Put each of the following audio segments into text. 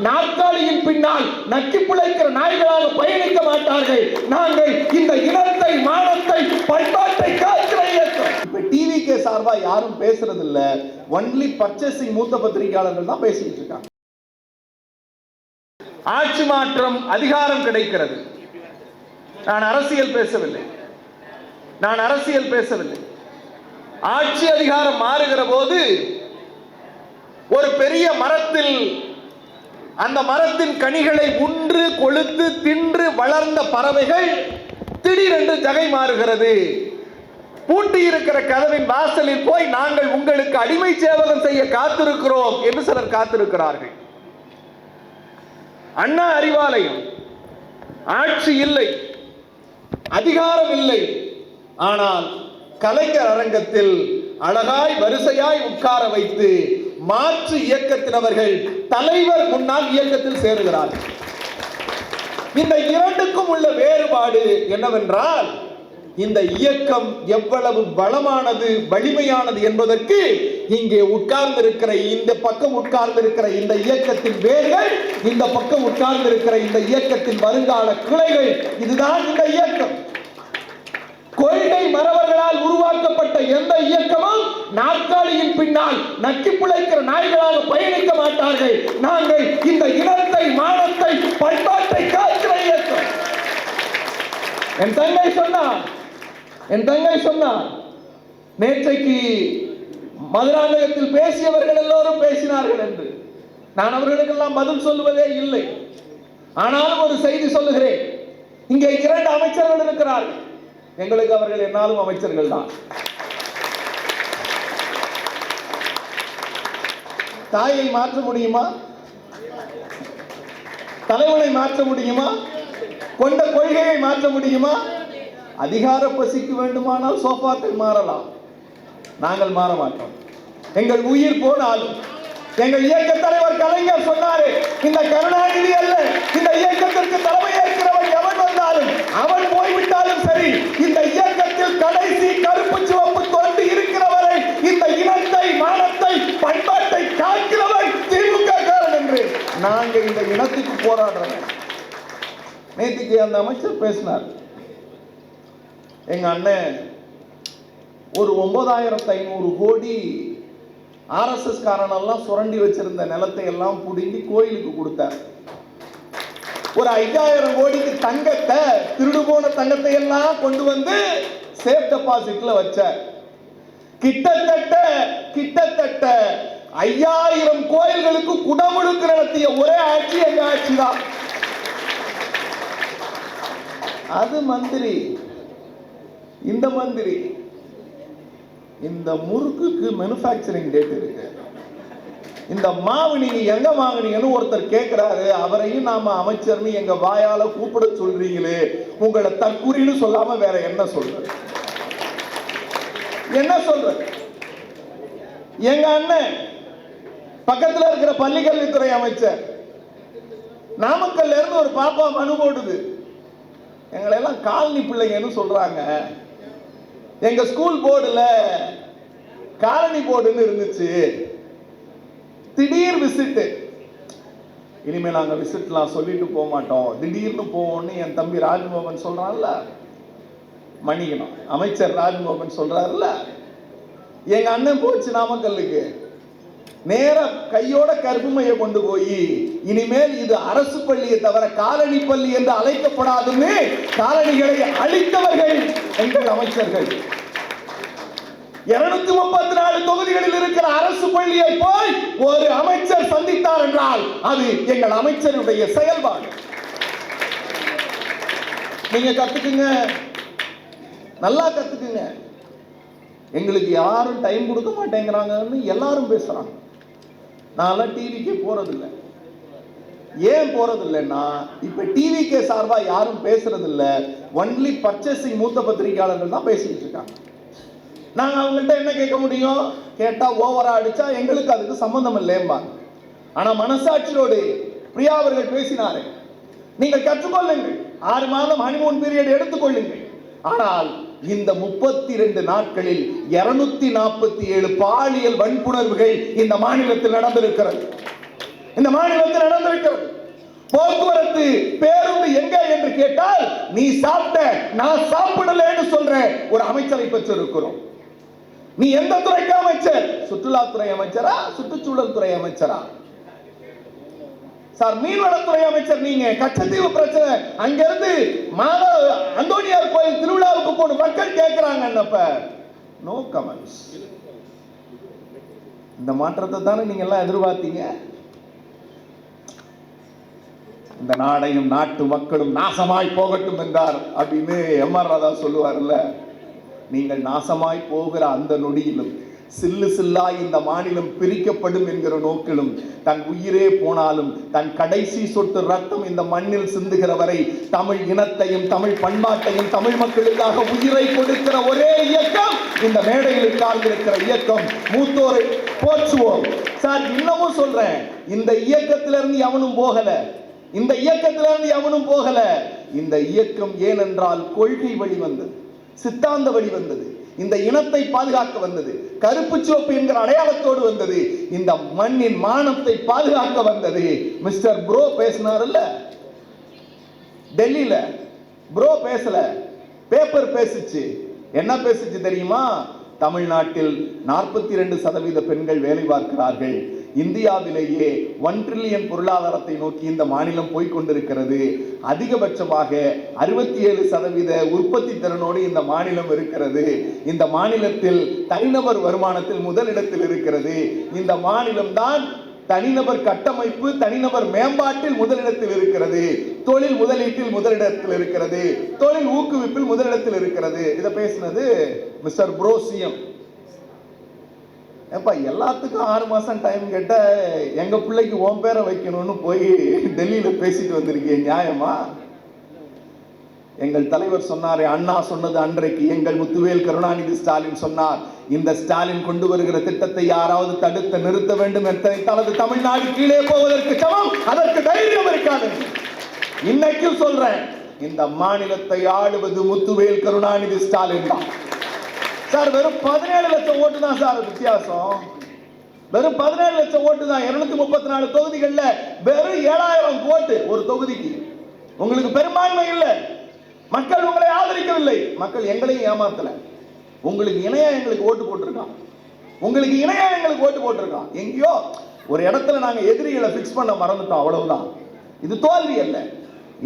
நாற்காலியின் பின்னால் நக்கி பிழைக்கிற நாய்களாக பயணிக்க மாட்டார்கள். நாங்கள் இந்த இனத்தை, மானத்தை, பண்பாட்டை காக்கிற இயக்கம். இப்ப டிவிகே சார்பா யாரும் பேசுறது இல்ல, ஒன்லி பர்ச்சேசிங் மூத்த பத்திரிகையாளர்கள் தான் பேசிட்டு இருக்காங்க. ஆட்சி மாற்றம், அதிகாரம் கிடைக்கிறது. நான் அரசியல் பேசவில்லை. ஆட்சி அதிகாரம் மாறுகிற போது ஒரு பெரிய மரத்தில் அந்த மரத்தின் கனிகளை உன்று கொழுத்து தின்று வளர்ந்த பறவைகள் திடீரென்று ஜகை மாறுகிறது. பூட்டி இருக்கிற கதவின் வாசலில் போய் நாங்கள் உங்களுக்கு அடிமை சேவகம் செய்ய காத்திருக்கிறோம் என்று சிலர் காத்திருக்கிறார்கள். அண்ணா அறிவாலயம், ஆட்சி இல்லை, அதிகாரம் இல்லை, ஆனால் கலைஞர் அரங்கத்தில் அழகாய் வரிசையாய் உட்கார வைத்து மாற்று இயக்கத்தினவர்கள் தலைவர் முன்னால் இயக்கத்தில் சேருகிறார்கள். இந்த இரண்டுக்கும் உள்ள வேறுபாடு என்னவென்றால், இந்த இயக்கம் எவ்வளவு பலமானது, வலிமையானது என்பதற்கு இங்கே உட்கார்ந்திருக்கிற இந்த பக்கம் உட்கார்ந்திருக்கிற இந்த இயக்கத்தின் வேர்கள், இந்த பக்கம் உட்கார்ந்திருக்கிற இந்த இயக்கத்தின் வருங்கால கிளைகள். இதுதான் இந்த இயக்கம். கொள்கை மறவர்களால் உருவாக்கப்பட்ட எந்த இயக்கமும் நாற்காலியின் பின்னால் நக்கி பிழைக்கிற நாய்களாக பயணிக்க மாட்டார்கள். நாங்கள் இந்த இனத்தை, மானத்தை, பண்பாட்டை காக்கிற இயக்கம். என் தங்கை சொன்னார் நேற்றைக்கு மதுராந்தகத்தில் பேசியவர்கள் எல்லோரும் பேசினார்கள் என்று. நான் அவர்களுக்கெல்லாம் பதில் சொல்லுவதே இல்லை. ஆனாலும் ஒரு செய்தி சொல்லுகிறேன். இங்கே 2 அமைச்சர்கள் இருக்கிறார்கள். எங்களுக்கு அவர்கள் என்னாலும் அமைச்சர்கள் தான். தாயை மாற்ற முடியுமா? தலைவனை மாற்ற முடியுமா? கொண்ட கொள்கையை மாற்ற முடியுமா? அதிகார பசிக்கு வேண்டுமானால் சோபாக்கள் மாறலாம், நாங்கள் மாற மாட்டோம். எங்கள் உயிர் போனாலும். எங்கள் இயக்க தலைவர் கலைஞர் சொன்னாரே, இந்த கருணாநிதி அல்ல, இந்த இயக்கத்திற்கு தலைமை ஏற்கிறவன் எவன் வந்தாலும் அவன் போய்விட்டாலும் சரி, இந்த இயக்கத்தில் கடைசி கருப்பு சிவப்பு தொண்டு இருக்கிறவரை, இந்த இனத்தை, மானத்தை, பண்பாட்டை காக்கிறவன் திமுக காரன் என்று நாங்கள் இந்த இனத்துக்கு போராடுறோம். நேற்றுக்கு அந்த அமைச்சர் பேசினார். எங்க அண்ணன் ஒரு 9,500 கோடி RSS காரணெல்லாம் சுரண்டி வச்சிருந்த நிலத்தை எல்லாம் புடுங்கி கோயிலுக்கு கொடுத்தார். ஒரு 5,000 கோடிக்கு தங்கத்தை, திருடு போன தங்கத்தை எல்லாம் கொண்டு வந்து சேஃப் டெபாசிட்ல வச்சார். கிட்டத்தட்ட 5,000 கோயில்களுக்கு குடமுழுக்கு நடத்திய ஒரே ஆட்சி எங்க ஆட்சி தான். அது மந்திரி, இந்த மந்திரி, இந்த முறுக்குக்கு மேனுஃபேக்சரிங் டேட் இருக்கு. இந்த மாவு நீங்க எங்க வாங்குனீங்கன்னு ஒருத்தர் கேட்கிறாரு. அவரையும் நாம அமைச்சர்னு எங்க வாயால கூப்பிட சொல்றீங்களே, உங்களை தற்குறின்னு சொல்லாம வேற என்ன சொல்றது? எங்க அண்ணன் பக்கத்துல இருக்கிற பள்ளிக்கல்வித்துறை அமைச்சர் நாமக்கல்ல இருந்து ஒரு பாப்பா மனு போடுது. எங்களை எல்லாம் காலனி பிள்ளைங்கன்னு சொல்றாங்க. எங்க ஸ்கூல் போர்டுல காலனி போர்டுன்னு இருந்துச்சு. திடீர் விசிட், இனிமே நாங்க விசிட்லாம் சொல்லிட்டு போக மாட்டோம், திடீர்னு போவோம்னு என் தம்பி ராஜ்மோகன் சொல்றான்ல, மன்னிக்கணும், அமைச்சர் ராஜ்மோகன் சொல்றாருல்ல. எங்க அண்ணன் போச்சு நாமக்கல்லுக்கு, நேர கையோட கருப்புமையை கொண்டு போய், இனிமேல் இது அரசு பள்ளியை தவிர காலனி பள்ளி என்று அழைக்கப்படாதுன்னு காலனிகளை அழித்தவர்கள் எங்கள் அமைச்சர்கள். 234 தொகுதிகளில் இருக்கிற அரசு பள்ளியை போய் ஒரு அமைச்சர் சந்தித்தார் என்றால் அது எங்கள் அமைச்சருடைய செயல்பாடு. நீங்க கத்துக்குங்க, நல்லா கத்துக்குங்க. எங்களுக்கு யாரும் டைம் கொடுக்க மாட்டேங்கிறாங்கன்னு எல்லாரும் பேசுறாங்க. நான் டிவிக்கே போறதில்லை. ஏன் போறதில்லைன்னா, இப்ப டிவிக்கே சார்பா யாரும் பேசுறது இல்ல, ஒன்லி பர்ச்சேசிங் மூத்த பத்திரிகையாளர்கள் தான் பேசிட்டு இருக்காங்க. நாங்க அவங்கள்ட்ட என்ன கேட்க முடியும்? கேட்டா ஓவரா அடிச்சா எங்களுக்கு அதுக்கு சம்பந்தம் இல்லைம்பாங்க. ஆனா மனசாட்சியோடு பிரியா அவர்கள் பேசினாரே, நீங்கள் கற்றுக்கொள்ளுங்கள், 6 மாதம் ஹனிமூன் பீரியட் எடுத்துக்கொள்ளுங்கள். ஆனால் இந்த 32 நாட்களில் 247 பாலியல் வன்புணர்வுகள் இந்த மாநிலத்தில் நடந்திருக்கிறது. இந்த மாநிலத்தில் நடந்திருக்கிறது. போக்குவரத்து பேருந்து எங்க என்று கேட்டால் நீ சாப்பிட்ட நான் சாப்பிடலன்னு சொல்ற ஒரு அமைச்சரை பெற்றிருக்கிறோம். நீ எந்த துறைக்கு அமைச்சர்? சுற்றுலாத்துறை அமைச்சரா, சுற்றுச்சூழல் துறை அமைச்சரா? சார், மீன்வளத்துறை அமைச்சர் நீங்க. கச்சத்தீவு பிரச்சனை, அங்கிருந்து அந்தோனியார் கோயில் திருவிழாவுக்கு போன மக்கள் கேட்கிறாங்க. No comments. இந்த மாற்றத்தை தானே நீங்க எல்லாம் எதிர்பார்த்தீங்க. இந்த நாடையும் நாட்டு மக்களும் நாசமாய் போகட்டும் என்றார் அப்படின்னு எம்.ஆர். ராதா சொல்லுவார்ல. நீங்கள் நாசமாய் போகிற அந்த நொடியிலும் சில்லு சில்லாய் இந்த மாநிலம் பிரிக்கப்படும் என்கிற நோக்கிலும் தன் உயிரே போனாலும் தன் கடைசி சொட்டு ரத்தம் இந்த மண்ணில் சிந்துகிற வரை தமிழ் இனத்தையும் தமிழ் பண்பாட்டையும் தமிழ் மக்களுக்காக உயிரை கொடுக்கிற ஒரே இயக்கம் இந்த மேடையில் உட்கார்ந்திருக்கிற இயக்கம். மூத்தோரை போற்றுவோம். சார், இன்னமும் சொல்றேன், இந்த இயக்கத்திலிருந்து எவனும் போகல. இந்த இயக்கத்திலிருந்து எவனும் போகல. இந்த இயக்கம் ஏனென்றால் கொள்கை வழி வந்தது, சித்தாந்த வழி வந்தது, இந்த இனத்தை பாதுகாக்க வந்தது, கருப்பு சிவப்பு என்கிற அடையாளத்தோடு வந்தது, இந்த மண்ணின் மானத்தை பாதுகாக்க வந்தது. மிஸ்டர் ப்ரோ பேசினார்ல டெல்லியில, ப்ரோ பேசல, பேப்பர் பேசிச்சு. என்ன பேசிச்சு தெரியுமா? தமிழ்நாட்டில் 42% பெண்கள் வேலை பார்க்கிறார்கள். இந்தியாவிலேயே 1 ட்ரில்லியன் பொருளாதாரத்தை நோக்கி இந்த மாநிலம் போய்கொண்டிருக்கிறது. அதிகபட்சமாக 67% உற்பத்தி திறனோடு இந்த மாநிலம் இருக்கிறது. இந்த மாநிலத்தில் தனிநபர் வருமானத்தில் முதலிடத்தில் இருக்கிறது. இந்த மாநிலம் தான் தனிநபர் கட்டமைப்பு, தனிநபர் மேம்பாட்டில் முதலிடத்தில் இருக்கிறது. தொழில் முதலீட்டில் முதலிடத்தில் இருக்கிறது. தொழில் ஊக்குவிப்பில் முதலிடத்தில் இருக்கிறது. இதை பேசினது மிஸ்டர் ப்ரோ சிஎம். ஏப்பா, எல்லாத்துக்கும் 6 மாசம் டைம் கேட்ட எங்க பிள்ளைக்கு உன் பேரை வைக்கணும்னு போய் டெல்லியில பேசிட்டு வந்திருக்கீங்க, நியாயமா? எங்கள் தலைவர் சொன்னாரே, அண்ணா சொன்னது அன்றைக்கு, எங்கள் முத்துவேல் கருணாநிதி ஸ்டாலின் சொன்னார், இந்த ஸ்டாலின் கொண்டு வருகிற திட்டத்தை யாராவது தடுத்து நிறுத்த வேண்டும் என்று தமிழ்நாடு கீழே போவதற்கு சமம், அதற்கு தைரியம் இருக்காது. இன்னைக்கும் சொல்றேன், இந்த மாநிலத்தை ஆளுவது முத்துவேல் கருணாநிதி ஸ்டாலின் தான். சார், வெறும் 17 லட்சம் ஓட்டு தான் சார் வித்தியாசம். வெறும் 17 லட்சம் ஓட்டு தான். 234 தொகுதிகள்ல வெறும் 7000 ஓட்டு ஒரு தொகுதிக்கு. உங்களுக்கு பெரும்பான்மை இல்லை. மக்கள் உங்களை ஆதரிக்கவில்லை. மக்கள் எங்களையும் ஏமாத்தல. உங்களுக்கு இணையா எங்களுக்கு ஓட்டு போட்டிருக்கான். உங்களுக்கு இணையா எங்களுக்கு ஓட்டு போட்டிருக்கான். எங்கேயோ ஒரு இடத்துல நாங்க எதிரிகளை பிக்ஸ் பண்ண மறந்துட்டோம், அவ்வளவுதான். இது தோல்வி அல்ல.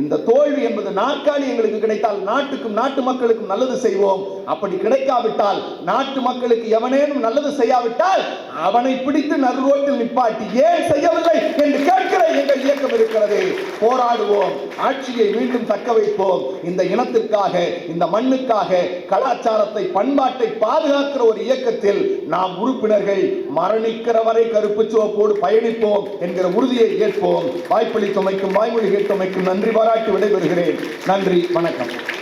இந்த தோல்வி என்பது நாற்காலி எங்களுக்கு கிடைத்தால் நாட்டுக்கும் நாட்டு மக்களுக்கும் நல்லது செய்வோம். அப்படி கிடைக்காவிட்டால், நாட்டு மக்களுக்கு எவனேனும் நல்லது செய்யாவிட்டால் அவனை பிடித்து நடு ரோட்டில் நிப்பாட்டி ஏன் செய்யவில்லை என்று கேட்கிற எங்கள் இயக்கம் இருக்கிறது. போராடுவோம், ஆட்சியை மீண்டும் தக்க வைப்போம். இந்த இனத்திற்காக, இந்த மண்ணுக்காக, கலாச்சாரத்தை பண்பாட்டை பாதுகாக்கிற ஒரு இயக்கத்தில் நாம் உறுப்பினர்கள் மரணிக்கிற வரை கருப்பு சிவப்போடு பயணிப்போம் என்கிற உறுதியை ஏற்போம். வாய்ப்பளித்தமைக்கும் வாய்மொழி கேட்டமைக்கும் நன்றி பாராட்டி விடைபெறுகிறேன். நன்றி, வணக்கம்.